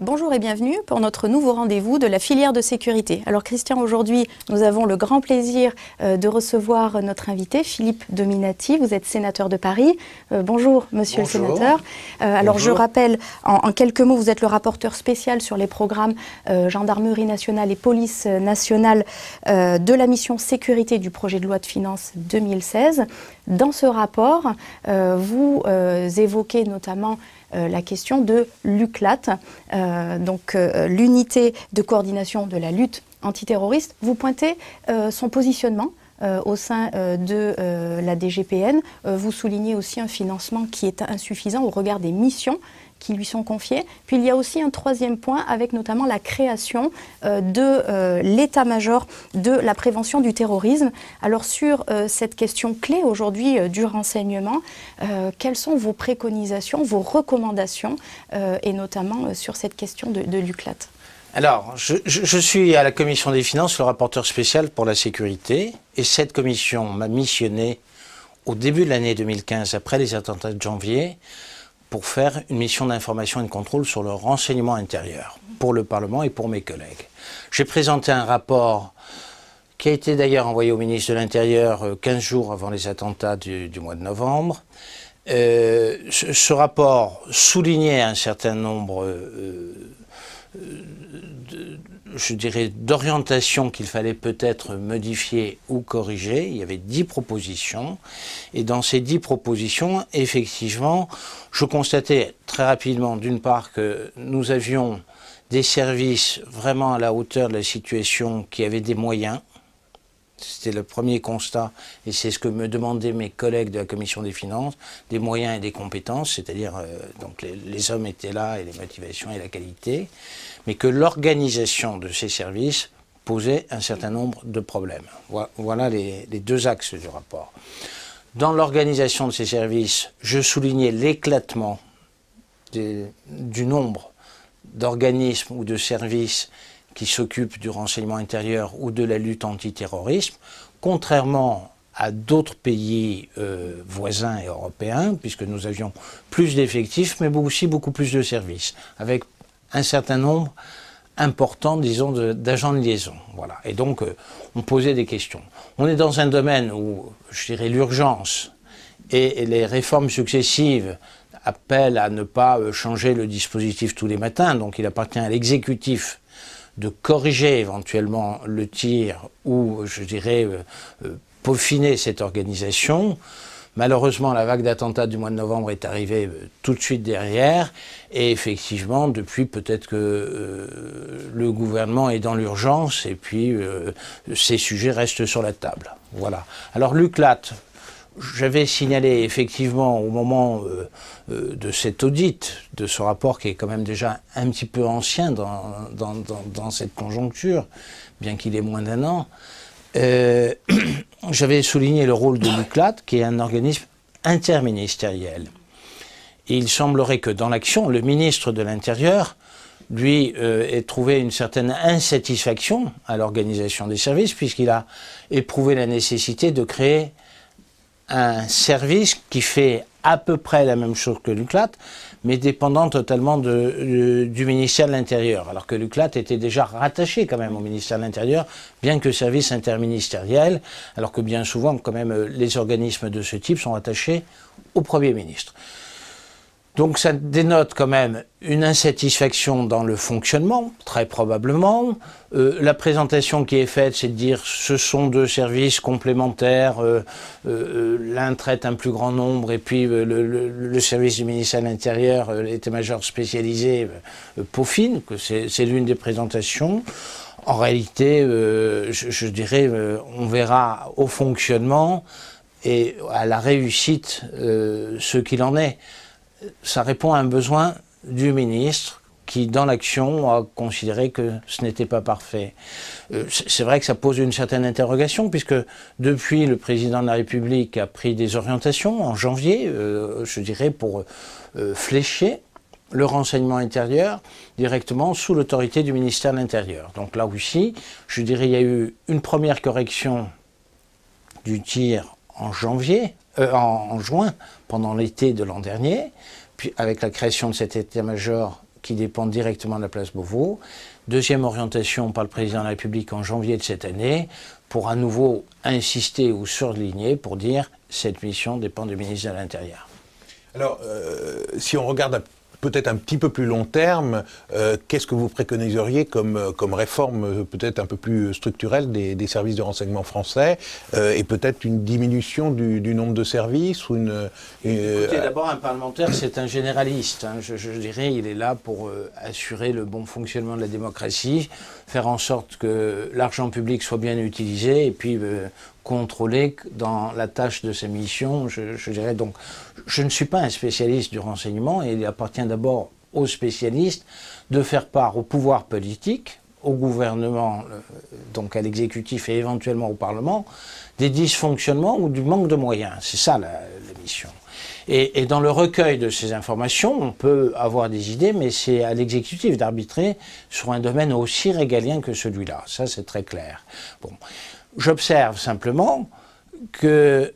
Bonjour et bienvenue pour notre nouveau rendez-vous de la filière de sécurité. Alors Christian, aujourd'hui, nous avons le grand plaisir de recevoir notre invité, Philippe Dominati. Vous êtes sénateur de Paris. Bonjour, monsieur le sénateur. Alors je rappelle, en quelques mots, vous êtes le rapporteur spécial sur les programmes Gendarmerie nationale et Police nationale de la mission sécurité du projet de loi de finances 2016. Dans ce rapport, vous évoquez notamment la question de l'UCLAT, l'unité de coordination de la lutte antiterroriste. Vous pointez son positionnement au sein de la DGPN. Vous soulignez aussi un financement qui est insuffisant au regard des missions qui lui sont confiées. Puis il y a aussi un troisième point avec notamment la création de l'état-major de la prévention du terrorisme. Alors sur cette question clé aujourd'hui du renseignement, quelles sont vos préconisations, vos recommandations et notamment sur cette question de l'UCLAT? Alors, je suis à la Commission des Finances le rapporteur spécial pour la sécurité et cette commission m'a missionné au début de l'année 2015, après les attentats de janvier, pour faire une mission d'information et de contrôle sur le renseignement intérieur pour le Parlement et pour mes collègues. J'ai présenté un rapport qui a été d'ailleurs envoyé au ministre de l'Intérieur 15 jours avant les attentats du mois de novembre. Ce rapport soulignait un certain nombre je dirais, d'orientation qu'il fallait peut-être modifier ou corriger. Il y avait 10 propositions. Et dans ces 10 propositions, effectivement, je constatais très rapidement, d'une part, que nous avions des services vraiment à la hauteur de la situation, qui avaient des moyens. C'était le premier constat, et c'est ce que me demandaient mes collègues de la Commission des Finances, des moyens et des compétences, c'est-à-dire donc les hommes étaient là, et les motivations et la qualité, mais que l'organisation de ces services posait un certain nombre de problèmes. Voilà les deux axes du rapport. Dans l'organisation de ces services, je soulignais l'éclatement du nombre d'organismes ou de services qui s'occupent du renseignement intérieur ou de la lutte antiterrorisme, contrairement à d'autres pays voisins et européens, puisque nous avions plus d'effectifs, mais aussi beaucoup plus de services, avec un certain nombre important, disons, d'agents de liaison. Voilà. Et donc, on posait des questions. On est dans un domaine où, je dirais, l'urgence et les réformes successives appellent à ne pas changer le dispositif tous les matins, donc il appartient à l'exécutif de corriger éventuellement le tir ou, je dirais, peaufiner cette organisation. Malheureusement, la vague d'attentats du mois de novembre est arrivée tout de suite derrière et effectivement, depuis, peut-être que le gouvernement est dans l'urgence et puis ces sujets restent sur la table. Voilà. Alors l'UCLAT, j'avais signalé effectivement au moment de cet audit, de ce rapport qui est quand même déjà un petit peu ancien dans cette conjoncture, bien qu'il ait moins d'un an, j'avais souligné le rôle de l'UCLAT, qui est un organisme interministériel. Et il semblerait que dans l'action, le ministre de l'Intérieur, lui, ait trouvé une certaine insatisfaction à l'organisation des services, puisqu'il a éprouvé la nécessité de créer un service qui fait à peu près la même chose que l'UCLAT, mais dépendant totalement du ministère de l'Intérieur, alors que l'UCLAT était déjà rattaché quand même au ministère de l'Intérieur, bien que service interministériel, alors que bien souvent, quand même, les organismes de ce type sont rattachés au Premier ministre. Donc ça dénote quand même une insatisfaction dans le fonctionnement, très probablement. La présentation qui est faite, c'est de dire ce sont deux services complémentaires, l'un traite un plus grand nombre et puis le service du ministère de l'Intérieur, l'état-major spécialisé, peaufine, que c'est l'une des présentations. En réalité, je dirais, on verra au fonctionnement et à la réussite ce qu'il en est. Ça répond à un besoin du ministre qui, dans l'action, a considéré que ce n'était pas parfait. C'est vrai que ça pose une certaine interrogation, puisque depuis, le président de la République a pris des orientations en janvier, je dirais, pour flécher le renseignement intérieur directement sous l'autorité du ministère de l'Intérieur. Donc là aussi, je dirais, il y a eu une première correction du tir en juin, pendant l'été de l'an dernier, puis avec la création de cet état-major qui dépend directement de la place Beauvau. Deuxième orientation par le président de la République en janvier de cette année, pour à nouveau insister ou surligner pour dire cette mission dépend du ministre de l'Intérieur. Alors, si on regarde peut-être un petit peu plus long terme, qu'est-ce que vous préconiseriez comme réforme peut-être un peu plus structurelle des services de renseignement français et peut-être une diminution du nombre de services ou une... Écoutez, d'abord, un parlementaire, c'est un généraliste. Hein. Je dirais, il est là pour assurer le bon fonctionnement de la démocratie, faire en sorte que l'argent public soit bien utilisé et puis contrôler dans la tâche de ses missions. Je dirais donc, je ne suis pas un spécialiste du renseignement et il appartient d'abord aux spécialistes de faire part au pouvoir politique, au gouvernement, donc à l'exécutif et éventuellement au Parlement, des dysfonctionnements ou du manque de moyens. C'est ça la mission. Et dans le recueil de ces informations, on peut avoir des idées, mais c'est à l'exécutif d'arbitrer sur un domaine aussi régalien que celui-là. Ça, c'est très clair. Bon. J'observe simplement que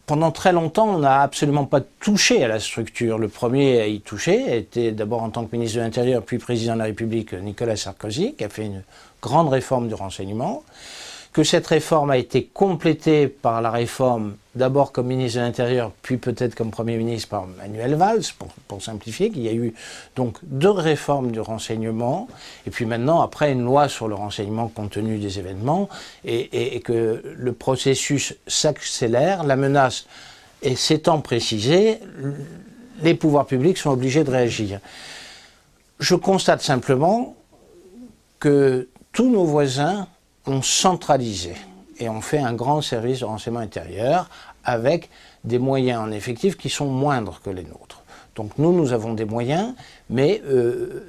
pendant très longtemps, on n'a absolument pas touché à la structure. Le premier à y toucher était d'abord en tant que ministre de l'Intérieur, puis président de la République, Nicolas Sarkozy, qui a fait une grande réforme du renseignement. Que cette réforme a été complétée par la réforme, d'abord comme ministre de l'Intérieur, puis peut-être comme Premier ministre par Manuel Valls, pour simplifier, qu'il y a eu donc 2 réformes du renseignement, et puis maintenant, après, une loi sur le renseignement compte tenu des événements, et que le processus s'accélère, la menace s'étant précisée, les pouvoirs publics sont obligés de réagir. Je constate simplement que tous nos voisins ont centralisé et ont fait un grand service de renseignement intérieur avec des moyens en effectif qui sont moindres que les nôtres. Donc nous avons des moyens, mais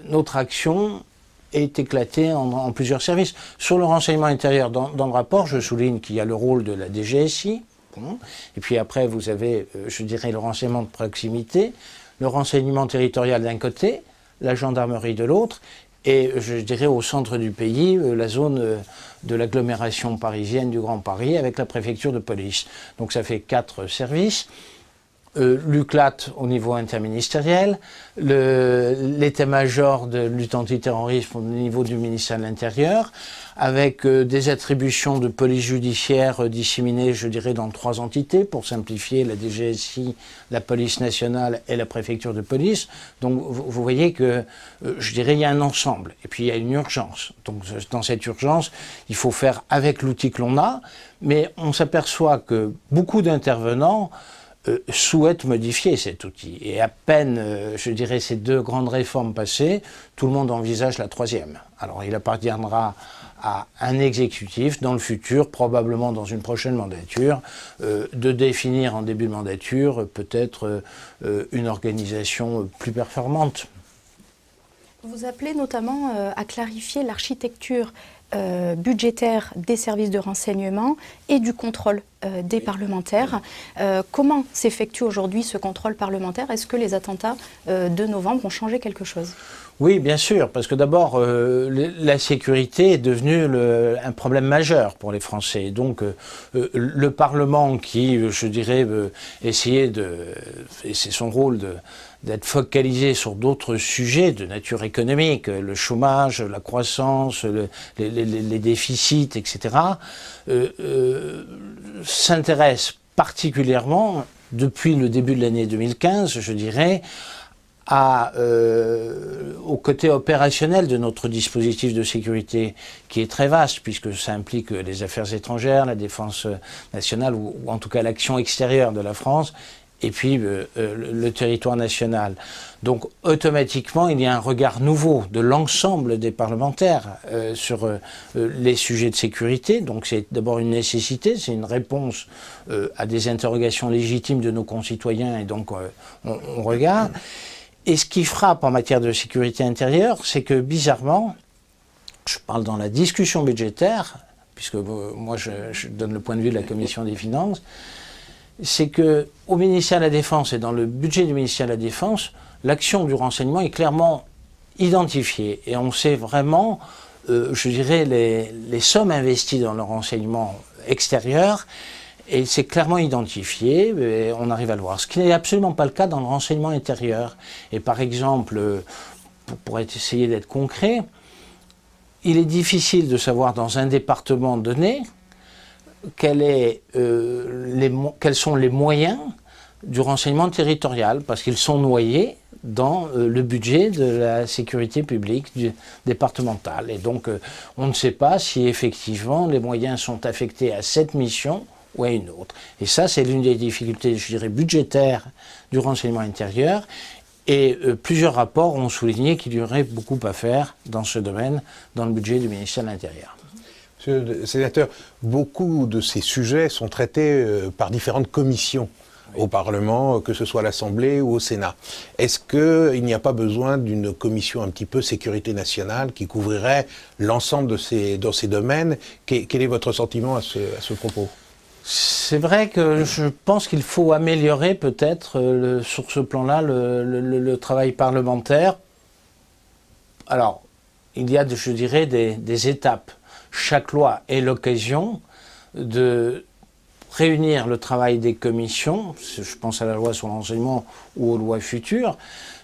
notre action est éclatée en plusieurs services. Sur le renseignement intérieur, dans le rapport, je souligne qu'il y a le rôle de la DGSI, bon, et puis après vous avez, je dirais, le renseignement de proximité, le renseignement territorial d'un côté, la gendarmerie de l'autre, et je dirais au centre du pays, la zone de l'agglomération parisienne du Grand Paris avec la préfecture de police. Donc ça fait 4 services. L'UCLAT au niveau interministériel, l'état-major de lutte antiterrorisme au niveau du ministère de l'Intérieur, avec des attributions de police judiciaire disséminées, je dirais, dans 3 entités, pour simplifier, la DGSI, la police nationale et la préfecture de police. Donc vous voyez que, je dirais, il y a un ensemble. Et puis il y a une urgence. Donc dans cette urgence, il faut faire avec l'outil que l'on a, mais on s'aperçoit que beaucoup d'intervenants souhaitent modifier cet outil. Et à peine, je dirais, ces 2 grandes réformes passées, tout le monde envisage la 3e. Alors il appartiendra à un exécutif dans le futur, probablement dans une prochaine mandature, de définir en début de mandature peut-être une organisation plus performante. Vous appelez notamment à clarifier l'architecture budgétaire des services de renseignement et du contrôle des parlementaires. Comment s'effectue aujourd'hui ce contrôle parlementaire? Est-ce que les attentats de novembre ont changé quelque chose? Oui, bien sûr, parce que d'abord, la sécurité est devenue un problème majeur pour les Français. Donc, le Parlement qui, je dirais, essayait et c'est son rôle d'être focalisé sur d'autres sujets de nature économique, le chômage, la croissance, les déficits, etc., s'intéresse particulièrement, depuis le début de l'année 2015, je dirais, au côté opérationnel de notre dispositif de sécurité, qui est très vaste, puisque ça implique les affaires étrangères, la défense nationale, ou en tout cas l'action extérieure de la France, et puis le territoire national. Donc automatiquement, il y a un regard nouveau de l'ensemble des parlementaires sur les sujets de sécurité. Donc c'est d'abord une nécessité, c'est une réponse à des interrogations légitimes de nos concitoyens, et donc on regarde. Et ce qui frappe en matière de sécurité intérieure, c'est que bizarrement, je parle dans la discussion budgétaire, puisque moi je donne le point de vue de la Commission des finances, c'est qu'au ministère de la Défense et dans le budget du ministère de la Défense, l'action du renseignement est clairement identifiée. Et on sait vraiment, je dirais, les sommes investies dans le renseignement extérieur Et c'est clairement identifié, et on arrive à le voir. Ce qui n'est absolument pas le cas dans le renseignement intérieur. Et par exemple, pour essayer d'être concret, il est difficile de savoir dans un département donné quels sont les moyens du renseignement territorial, parce qu'ils sont noyés dans le budget de la sécurité publique départementale. Et donc, on ne sait pas si effectivement les moyens sont affectés à cette mission ou à une autre. Et ça, c'est l'une des difficultés, je dirais, budgétaires du renseignement intérieur. Et plusieurs rapports ont souligné qu'il y aurait beaucoup à faire dans ce domaine, dans le budget du ministère de l'Intérieur. Monsieur le sénateur, beaucoup de ces sujets sont traités par différentes commissions au Parlement, que ce soit à l'Assemblée ou au Sénat. Est-ce qu'il n'y a pas besoin d'une commission un petit peu sécurité nationale qui couvrirait l'ensemble de ces domaines? Quel est votre sentiment à ce propos? C'est vrai que je pense qu'il faut améliorer peut-être sur ce plan-là le travail parlementaire. Alors, il y a, je dirais, des étapes. Chaque loi est l'occasion de réunir le travail des commissions, je pense à la loi sur l'enseignement ou aux lois futures,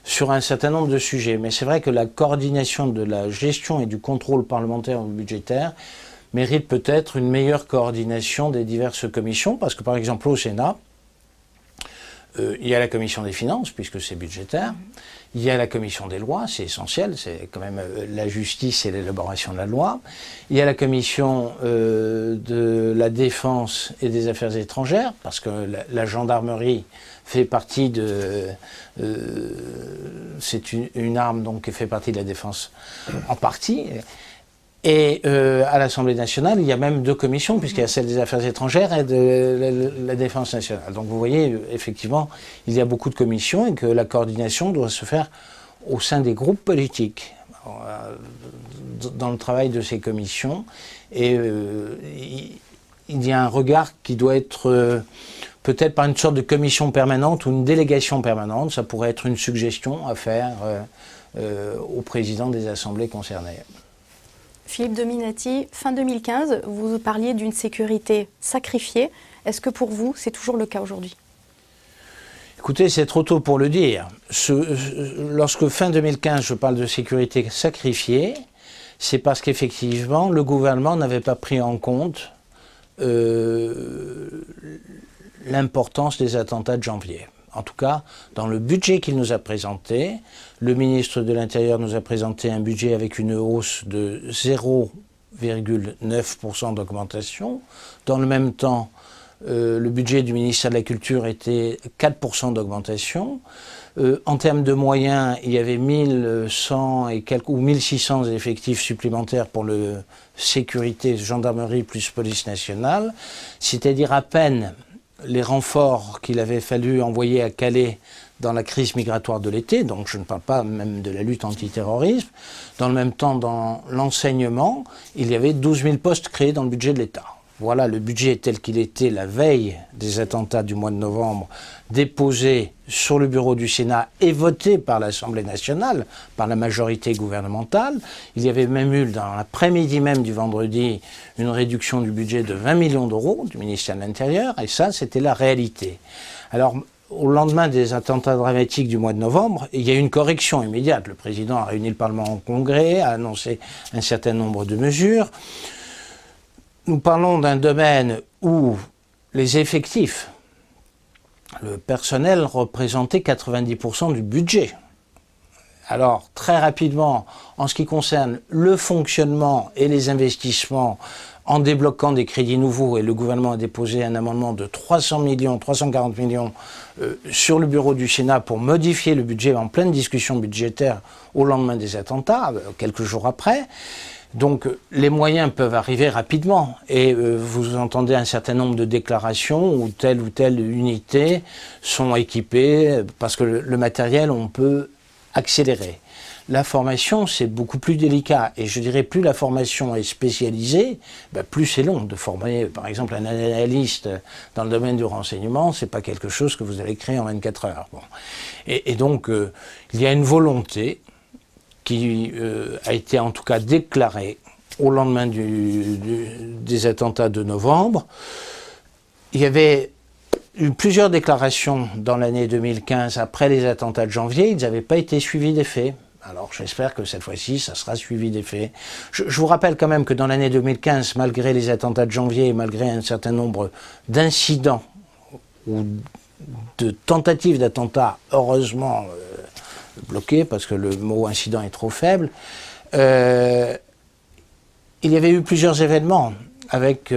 sur un certain nombre de sujets. Mais c'est vrai que la coordination de la gestion et du contrôle parlementaire ou budgétaire mérite peut-être une meilleure coordination des diverses commissions, parce que par exemple au Sénat, il y a la commission des finances, puisque c'est budgétaire, il y a la commission des lois, c'est essentiel, c'est quand même la justice et l'élaboration de la loi, il y a la commission de la défense et des affaires étrangères, parce que la gendarmerie fait partie de... c'est une arme donc qui fait partie de la défense en partie. Et à l'Assemblée nationale, il y a même deux commissions, puisqu'il y a celle des affaires étrangères et de la défense nationale. Donc vous voyez, effectivement, il y a beaucoup de commissions et que la coordination doit se faire au sein des groupes politiques, dans le travail de ces commissions. Et il y a un regard qui doit être peut-être par une sorte de commission permanente ou une délégation permanente. Ça pourrait être une suggestion à faire au président des assemblées concernées. Philippe Dominati, fin 2015, vous parliez d'une sécurité sacrifiée. Est-ce que pour vous, c'est toujours le cas aujourd'hui? Écoutez, c'est trop tôt pour le dire. Lorsque fin 2015, je parle de sécurité sacrifiée, c'est parce qu'effectivement, le gouvernement n'avait pas pris en compte l'importance des attentats de janvier. En tout cas, dans le budget qu'il nous a présenté, le ministre de l'Intérieur nous a présenté un budget avec une hausse de 0,9% d'augmentation. Dans le même temps, le budget du ministère de la Culture était 4% d'augmentation. En termes de moyens, il y avait 1100 et quelques, ou 1600 effectifs supplémentaires pour le sécurité, gendarmerie plus police nationale, c'est-à-dire à peine les renforts qu'il avait fallu envoyer à Calais dans la crise migratoire de l'été, donc je ne parle pas même de la lutte antiterrorisme. Dans le même temps, dans l'enseignement, il y avait 12 000 postes créés dans le budget de l'État. Voilà le budget tel qu'il était la veille des attentats du mois de novembre, déposé sur le bureau du Sénat et voté par l'Assemblée nationale, par la majorité gouvernementale. Il y avait même eu, dans l'après-midi même du vendredi, une réduction du budget de 20 millions d'euros du ministère de l'Intérieur, et ça, c'était la réalité. Alors, au lendemain des attentats dramatiques du mois de novembre, il y a eu une correction immédiate. Le président a réuni le Parlement en congrès, a annoncé un certain nombre de mesures. Nous parlons d'un domaine où les effectifs, le personnel représentait 90% du budget. Alors, très rapidement, en ce qui concerne le fonctionnement et les investissements, en débloquant des crédits nouveaux, et le gouvernement a déposé un amendement de 340 millions sur le bureau du Sénat pour modifier le budget en pleine discussion budgétaire au lendemain des attentats, quelques jours après. Donc les moyens peuvent arriver rapidement et vous entendez un certain nombre de déclarations où telle unité sont équipées parce que le matériel, on peut accélérer. La formation, c'est beaucoup plus délicat et je dirais plus la formation est spécialisée, plus c'est long de former par exemple un analyste dans le domaine du renseignement, c'est pas quelque chose que vous allez créer en 24 heures. Bon. Et donc il y a une volonté qui a été en tout cas déclarée au lendemain des attentats de novembre, il y avait eu plusieurs déclarations dans l'année 2015 après les attentats de janvier, ils n'avaient pas été suivis des faits. Alors j'espère que cette fois-ci, ça sera suivi des faits. Je vous rappelle quand même que dans l'année 2015, malgré les attentats de janvier et malgré un certain nombre d'incidents ou de tentatives d'attentats, heureusement bloqués, parce que le mot incident est trop faible, il y avait eu plusieurs événements, avec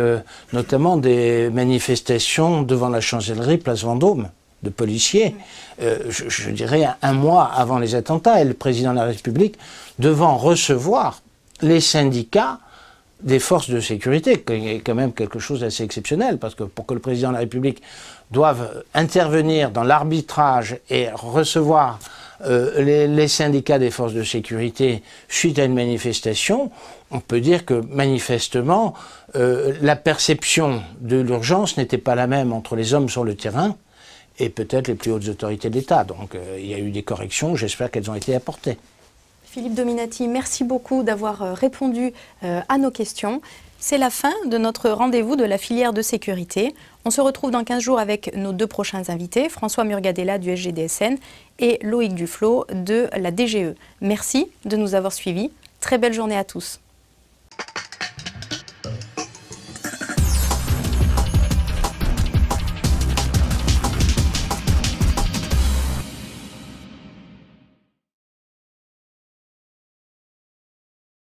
notamment des manifestations devant la Chancellerie, place Vendôme, de policiers, je dirais un mois avant les attentats, et le président de la République devant recevoir les syndicats des forces de sécurité, qui est quand même quelque chose d'assez exceptionnel, parce que pour que le président de la République doive intervenir dans l'arbitrage et recevoir les syndicats des forces de sécurité suite à une manifestation, on peut dire que manifestement, la perception de l'urgence n'était pas la même entre les hommes sur le terrain et peut-être les plus hautes autorités de l'État. Donc il y a eu des corrections, j'espère qu'elles ont été apportées. Philippe Dominati, merci beaucoup d'avoir répondu à nos questions. C'est la fin de notre rendez-vous de la filière de sécurité. On se retrouve dans 15 jours avec nos deux prochains invités, François Murgadella du SGDSN et Loïc Duflot de la DGE. Merci de nous avoir suivis. Très belle journée à tous.